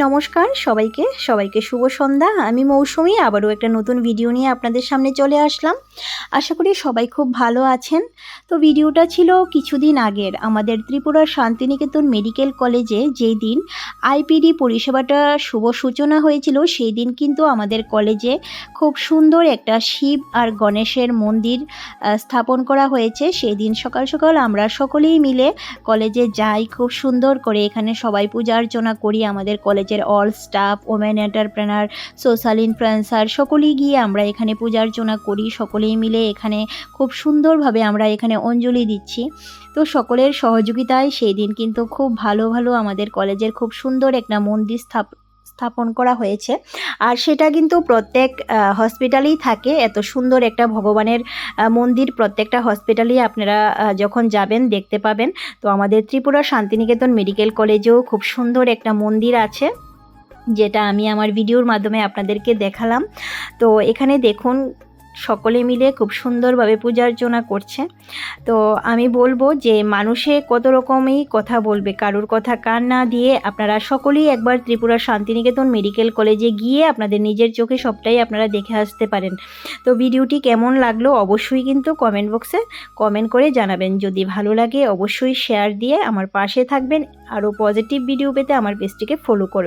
নমস্কার সবাইকে শুভ সন্ধ্যা। আমি মৌসুমি আবারও একটা নতুন ভিডিও নিয়ে আপনাদের সামনে চলে আসলাম। আশা করি সবাই খুব ভালো আছেন। তো ভিডিওটা ছিল কিছুদিন আগের আমাদের ত্রিপুরার শান্তিনিকেতন মেডিকেল কলেজে যেই দিন আইপিডি পরিষেবাটা শুভ সূচনা হয়েছিল, সেই দিন কিন্তু আমাদের কলেজে খুব সুন্দর একটা শিব আর গণেশের মন্দির স্থাপন করা হয়েছে। সেই দিন সকাল সকাল আমরা সকলেই মিলে কলেজে যাই, খুব সুন্দর করে এখানে সবাই পূজা অর্চনা করি। আমাদের কলেজের all staff, women entrepreneur, social influencer সকলেই গিয়ে আমরা এখানে পূজা অর্চনা করি। সকলেই মিলে এখানে খুব সুন্দরভাবে আমরা এখানে অঞ্জলি দিচ্ছি। তো সকলের সহযোগিতায় সেই দিন কিন্তু খুব ভালো আমাদের কলেজের খুব সুন্দর একটা মন্দির স্থাপন করা হয়েছে। আর সেটা কিন্তু প্রত্যেক হসপিটালেই থাকে। এত সুন্দর একটা ভগবানের মন্দির প্রত্যেকটা হসপিটালেই আপনারা যখন যাবেন দেখতে পাবেন। তো আমাদের ত্রিপুরা শান্তিনিকেতন মেডিকেল কলেজেও খুব সুন্দর একটা মন্দির আছে, যেটা আমি আমার ভিডিওর মাধ্যমে আপনাদেরকে দেখালাম। তো এখানে দেখুন সকলে মিলে খুব সুন্দরভাবে পূজা অর্চনা করছে। তো আমি বলবো যে মানুষে কত রকমই কথা বলবে, কারোর কথা কান না দিয়ে আপনারা সকলেই একবার ত্রিপুরা শান্তিনিকেতন মেডিকেল কলেজে গিয়ে আপনাদের নিজের চোখে সবটাই আপনারা দেখে আসতে পারেন। তো ভিডিওটি কেমন লাগলো অবশ্যই কিন্তু কমেন্ট বক্সে কমেন্ট করে জানাবেন। যদি ভালো লাগে অবশ্যই শেয়ার দিয়ে আমার পাশে থাকবেন। আরও পজিটিভ ভিডিও পেতে আমার পেজটিকে ফলো করবেন।